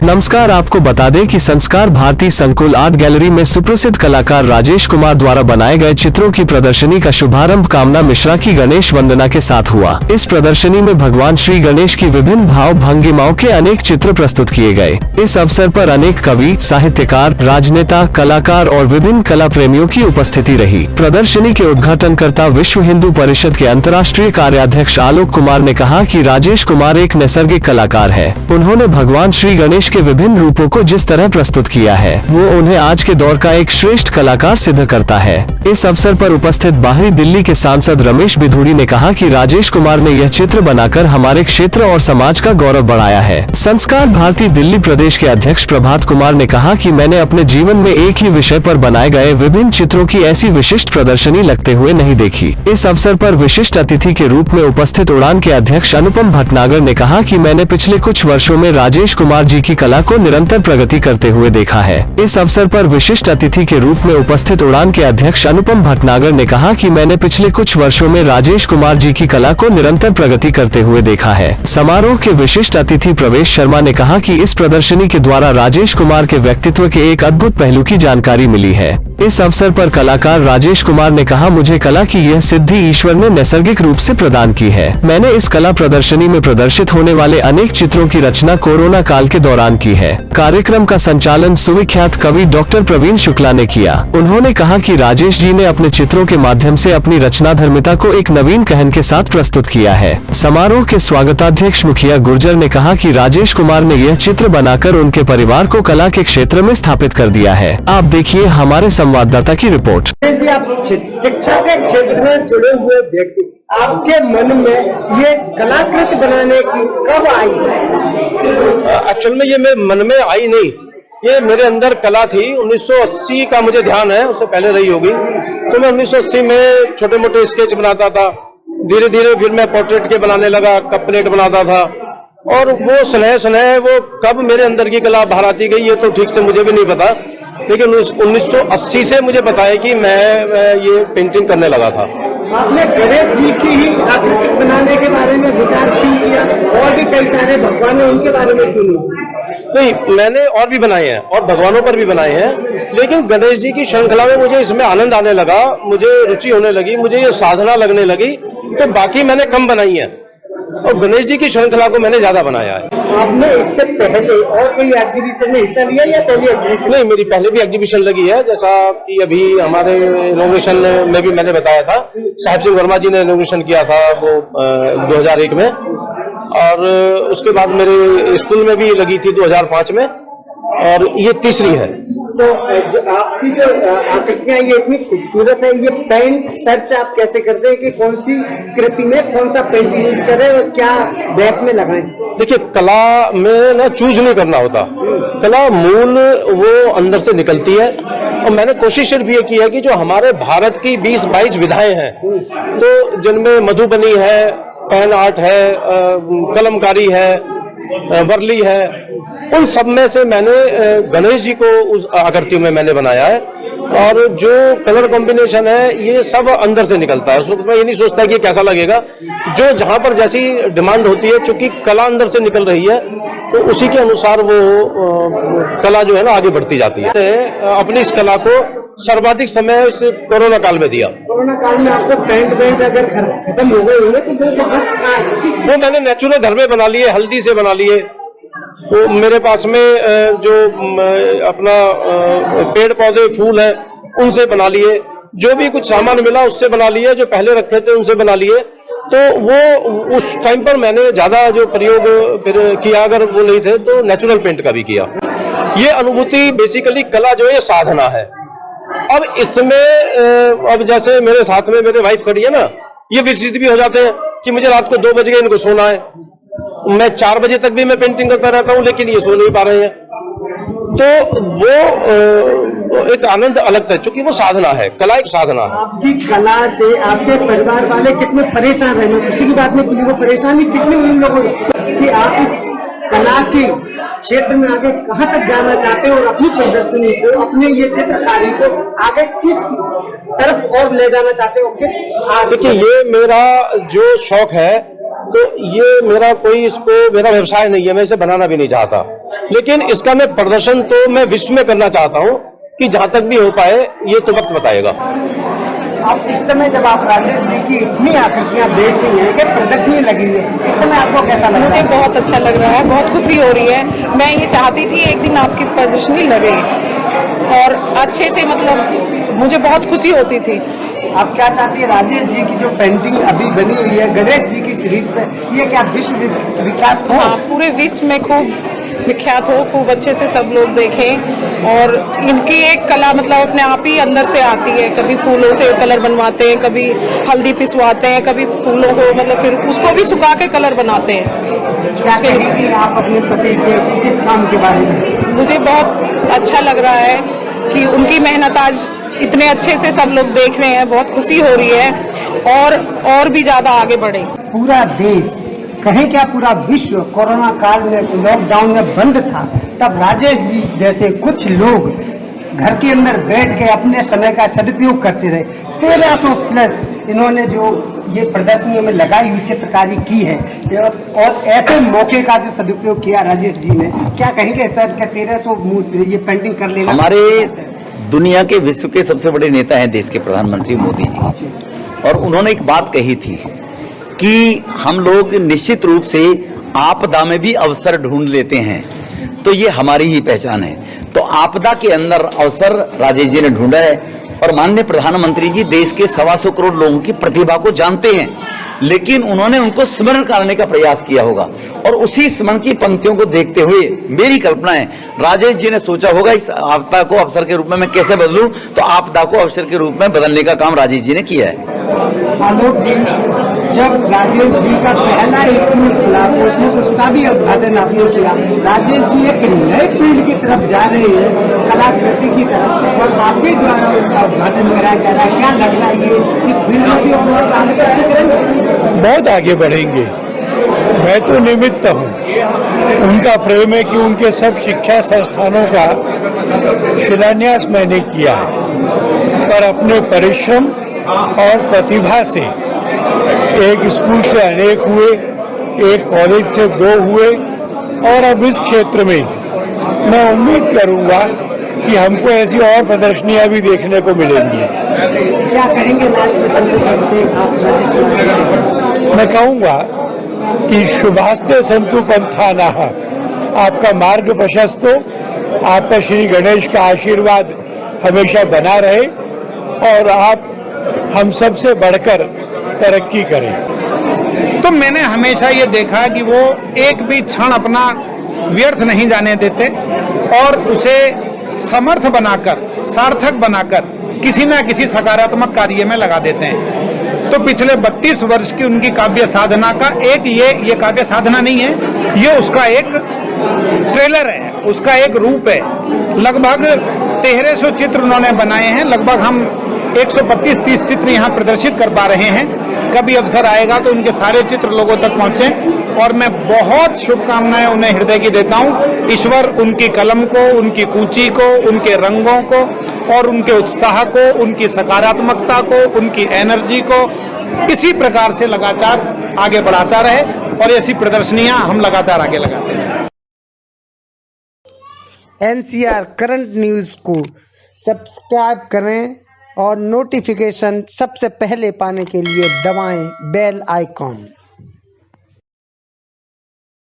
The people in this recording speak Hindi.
नमस्कार, आपको बता दें कि संस्कार भारती संकुल आर्ट गैलरी में सुप्रसिद्ध कलाकार राजेश कुमार द्वारा बनाए गए चित्रों की प्रदर्शनी का शुभारंभ कामना मिश्रा की गणेश वंदना के साथ हुआ। इस प्रदर्शनी में भगवान श्री गणेश की विभिन्न भाव भंगिमाओं के अनेक चित्र प्रस्तुत किए गए। इस अवसर पर अनेक कवि, साहित्यकार, राजनेता, कलाकार और विभिन्न कला प्रेमियों की उपस्थिति रही। प्रदर्शनी के उद्घाटनकर्ता विश्व हिंदू परिषद के अंतर्राष्ट्रीय कार्याध्यक्ष आलोक कुमार ने कहा कि राजेश कुमार एक नैसर्गिक कलाकार है। उन्होंने भगवान श्री गणेश के विभिन्न रूपों को जिस तरह प्रस्तुत किया है वो उन्हें आज के दौर का एक श्रेष्ठ कलाकार सिद्ध करता है। इस अवसर पर उपस्थित बाहरी दिल्ली के सांसद रमेश बिधूड़ी ने कहा कि राजेश कुमार ने यह चित्र बनाकर हमारे क्षेत्र और समाज का गौरव बढ़ाया है। संस्कार भारती दिल्ली प्रदेश के अध्यक्ष प्रभात कुमार ने कहा कि मैंने अपने जीवन में एक ही विषय पर बनाए गए विभिन्न चित्रों की ऐसी विशिष्ट प्रदर्शनी लगते हुए नहीं देखी। इस अवसर पर विशिष्ट अतिथि के रूप में उपस्थित उड़ान के अध्यक्ष अनुपम भटनागर ने कहा कि मैंने पिछले कुछ वर्षों में राजेश कुमार जी की कला को निरंतर प्रगति करते हुए देखा है। इस अवसर पर विशिष्ट अतिथि के रूप में उपस्थित उड़ान के अध्यक्ष अनुपम भटनागर ने कहा कि मैंने पिछले कुछ वर्षों में राजेश कुमार जी की कला को निरंतर प्रगति करते हुए देखा है। समारोह के विशिष्ट अतिथि प्रवेश शर्मा ने कहा कि इस प्रदर्शनी के द्वारा राजेश कुमार के व्यक्तित्व के एक अद्भुत पहलू की जानकारी मिली है। इस अवसर पर कलाकार राजेश कुमार ने कहा, मुझे कला की यह सिद्धि ईश्वर ने नैसर्गिक रूप से प्रदान की है। मैंने इस कला प्रदर्शनी में प्रदर्शित होने वाले अनेक चित्रों की रचना कोरोना काल के दौरान की है। कार्यक्रम का संचालन सुविख्यात कवि डॉक्टर प्रवीण शुक्ला ने किया। उन्होंने कहा कि राजेश जी ने अपने चित्रों के माध्यम से अपनी रचनाधर्मिता को एक नवीन कहन के साथ प्रस्तुत किया है। समारोह के स्वागताध्यक्ष मुखिया गुर्जर ने कहा कि राजेश कुमार ने यह चित्र बनाकर उनके परिवार को कला के क्षेत्र में स्थापित कर दिया है। आप देखिए हमारे संवाददाता की रिपोर्ट। आप शिक्षा के क्षेत्र में जुड़े हुए व्यक्ति, आपके मन में ये कलाकृति बनाने की कब आई? एक्चुअल में ये मेरे मन में आई नहीं, ये मेरे अंदर कला थी। 1980 का मुझे ध्यान है, उससे पहले रही होगी। तो मैं 1980 में छोटे मोटे स्केच बनाता था। धीरे धीरे फिर मैं पोर्ट्रेट के बनाने लगा, कप प्लेट बनाता था। और वो स्नेह वो कब मेरे अंदर की कला बाहर आती गई ये तो ठीक से मुझे भी नहीं पता, लेकिन 1980 से मुझे पता है कि मैं ये पेंटिंग करने लगा था। आपने गणेश जी की ही आकृति बनाने के बारे में विचार क्यों किया? और भी कई सारे भगवान हैं, उनके बारे में क्यों नहीं? मैंने और भी बनाए हैं और भगवानों पर भी बनाए हैं, लेकिन गणेश जी की श्रृंखला में मुझे इसमें आनंद आने लगा, मुझे रुचि होने लगी, मुझे ये साधना लगने लगी, तो बाकी मैंने कम बनाई है और गणेश जी की श्रृंखला को मैंने ज्यादा बनाया है। आपने इससे पहले और कोई एग्जीबिशन में हिस्सा लिया या पहली एग्जीबिशन? नहीं, मेरी पहले भी एग्जीबिशन लगी है, जैसा कि अभी हमारे इनोवेशन में भी मैंने बताया था। साहिब सिंह वर्मा जी ने इनोवेशन किया था वो 2001 में, और उसके बाद मेरे स्कूल में भी लगी थी 2005 में, और ये तीसरी है। तो जो आपकी जो आकृतियां ये इतनी खूबसूरत है, ये पेंट सर्च आप कैसे करते हैं कि कौन सी कृति में कौन सा पेंट यूज करें और क्या बैक में लगाएं? देखिए, कला में ना चूज नहीं करना होता, कला मूल वो अंदर से निकलती है। और मैंने कोशिश सिर्फ ये की है कि जो हमारे भारत की 20-22 विधाएं हैं, तो जिनमें मधुबनी है, पेन आर्ट है, कलमकारी है, वर्ली है, उन सब में से मैंने गणेश जी को उस आकृति में मैंने बनाया है। और जो कलर कॉम्बिनेशन है ये सब अंदर से निकलता है, उसको मैं ये नहीं सोचता कि कैसा लगेगा, जो जहां पर जैसी डिमांड होती है, चूंकि कला अंदर से निकल रही है तो उसी के अनुसार वो कला जो है ना आगे बढ़ती जाती है। अपनी इस कला को सर्वाधिक समय इस कोरोना काल में दिया। कोरोना काल में आपको पेंट अगर खत्म हो गए होंगे तो वो मैंने नेचुरल घर में बना लिए, हल्दी से बना लिए। तो मेरे पास में जो अपना पेड़ पौधे फूल है उनसे बना लिए, जो भी कुछ सामान मिला उससे बना लिए, जो पहले रखे थे उनसे बना लिए। तो वो उस टाइम पर मैंने ज्यादा जो प्रयोग फिर किया, अगर वो नहीं थे तो नेचुरल पेंट का भी किया। ये अनुभूति बेसिकली कला जो है साधना है। अब इसमें अब जैसे मेरे साथ में मेरे वाइफ खड़ी है ना, ये विकसित भी हो जाते हैं कि मुझे रात को 2 बज गए, इनको सोना है। मैं 4 बजे तक भी मैं पेंटिंग करता रहता हूँ, लेकिन ये सो नहीं पा रहे हैं। तो वो एक आनंद अलग था, क्योंकि वो साधना है, कला एक साधना है। आपकी कला से आपके परिवार वाले कितने परेशान रहे? मैं किसी की बात नहीं, किसी को परेशानी कितनी हुई लोगों कि आप इस कला के क्षेत्र में आगे कहाँ तक जाना चाहते हैं और अपनी प्रदर्शनी को, अपने ये चित्रकारी को आगे किस तरफ और ले जाना चाहते हो? देखिए, ये मेरा जो शौक है तो ये मेरा व्यवसाय नहीं है, मैं इसे बनाना भी नहीं चाहता, लेकिन इसका मैं प्रदर्शन तो मैं विश्व में करना चाहता हूँ कि जहां तक भी हो पाए ये तो वक्त बताएगा। आप इस समय जब आप राजेश जी की इतनी आकृतियां देख रही हैं कि प्रदर्शनी लगी है, इस समय आपको कैसा लग रहा है? मुझे बहुत अच्छा लग रहा है, बहुत खुशी हो रही है। मैं ये चाहती थी एक दिन आपकी प्रदर्शनी लगे और अच्छे से, मतलब मुझे बहुत खुशी होती थी। आप क्या चाहती है राजेश जी की जो पेंटिंग अभी बनी हुई है गणेश जी की सीरीज पे, ये क्या विश्व विख्यात हो? हाँ, पूरे विश्व में खूब विख्यात हो, खूब अच्छे से सब लोग देखें। और इनकी एक कला मतलब अपने आप ही अंदर से आती है। कभी फूलों से कलर बनवाते हैं, कभी हल्दी पिसवाते हैं, कभी फूलों को मतलब फिर उसको भी सुखा के कलर बनाते हैं। क्या कहेंगी आप अपने पति के इस काम के बारे में? मुझे बहुत अच्छा लग रहा है कि उनकी मेहनत आज इतने अच्छे से सब लोग देख रहे हैं, बहुत खुशी हो रही है और भी ज्यादा आगे बढ़े। पूरा देश, कहें क्या पूरा विश्व कोरोना काल में लॉकडाउन में बंद था, तब राजेश जी जैसे कुछ लोग घर के अंदर बैठ के अपने समय का सदुपयोग करते रहे। 1300 प्लस इन्होंने जो ये प्रदर्शनियों में लगाई हुई चित्रकारी की है और ऐसे मौके का जो सदुपयोग किया राजेश जी ने, क्या कहेंगे सर? क्या 1300 ये पेंटिंग कर लेना? हमारे दुनिया के विश्व के सबसे बड़े नेता हैं देश के प्रधानमंत्री मोदी जी, और उन्होंने एक बात कही थी कि हम लोग निश्चित रूप से आपदा में भी अवसर ढूंढ लेते हैं, तो ये हमारी ही पहचान है। तो आपदा के अंदर अवसर राजेश जी ने ढूंढा है, और माननीय प्रधानमंत्री जी देश के 125 करोड़ लोगों की प्रतिभा को जानते हैं, लेकिन उन्होंने उनको स्मरण करने का प्रयास किया होगा, और उसी स्मरण की पंक्तियों को देखते हुए मेरी कल्पना है राजेश जी ने सोचा होगा इस आपदा को अवसर के रूप में मैं कैसे बदलूं, तो आपदा को अवसर के रूप में बदलने का काम राजेश जी ने किया है। आलोक जी, जब राजेश जी का पहला स्कूल खुला तो उसमें उसका भी उद्घाटन आपने किया। राजेश जी एक नए फील्ड की तरफ जा रहे हैं, कलाकृति की तरफ, और आपके द्वारा उसका उद्घाटन कराया जा रहा है। क्या लग रहा है ये इस फील्ड में भी और आगे तरक्की करेंगे? बहुत आगे बढ़ेंगे। मैं तो निमित्त हूँ, उनका प्रेम है कि उनके सब शिक्षा संस्थानों का शिलान्यास मैंने किया है, पर अपने परिश्रम और प्रतिभा से एक स्कूल से अनेक हुए, एक कॉलेज से 2 हुए, और अब इस क्षेत्र में मैं उम्मीद करूंगा कि हमको ऐसी और प्रदर्शनियां भी देखने को मिलेंगी। क्या कहेंगे लास्ट में चलते आप राजेश? मैं कहूंगा कि शुभास्ते संतु पंथानाः, आपका मार्ग प्रशस्त हो, आपका श्री गणेश का आशीर्वाद हमेशा बना रहे, और आप हम सबसे बढ़कर तरक्की करें। तो मैंने हमेशा ये देखा कि वो एक भी क्षण अपना व्यर्थ नहीं जाने देते और उसे समर्थ बनाकर, सार्थक बनाकर किसी ना किसी सकारात्मक कार्य में लगा देते हैं। तो पिछले 32 वर्ष की उनकी काव्य साधना का एक ये काव्य साधना नहीं है, ये उसका एक ट्रेलर है, उसका एक रूप है। लगभग 1300 चित्र उन्होंने बनाए हैं। लगभग हम 125-30 चित्र यहाँ प्रदर्शित कर पा रहे हैं। कभी अवसर आएगा तो उनके सारे चित्र लोगों तक पहुंचे, और मैं बहुत शुभकामनाएं उन्हें हृदय की देता हूं। ईश्वर उनकी कलम को, उनकी कूची को, उनके रंगों को और उनके उत्साह को, उनकी सकारात्मकता को, उनकी एनर्जी को इसी प्रकार से लगातार आगे बढ़ाता रहे, और ऐसी प्रदर्शनियां हम लगातार आगे लगाते रहें। NCR करंट न्यूज को सब्सक्राइब करें और नोटिफिकेशन सबसे पहले पाने के लिए दबाएं बेल आइकॉन।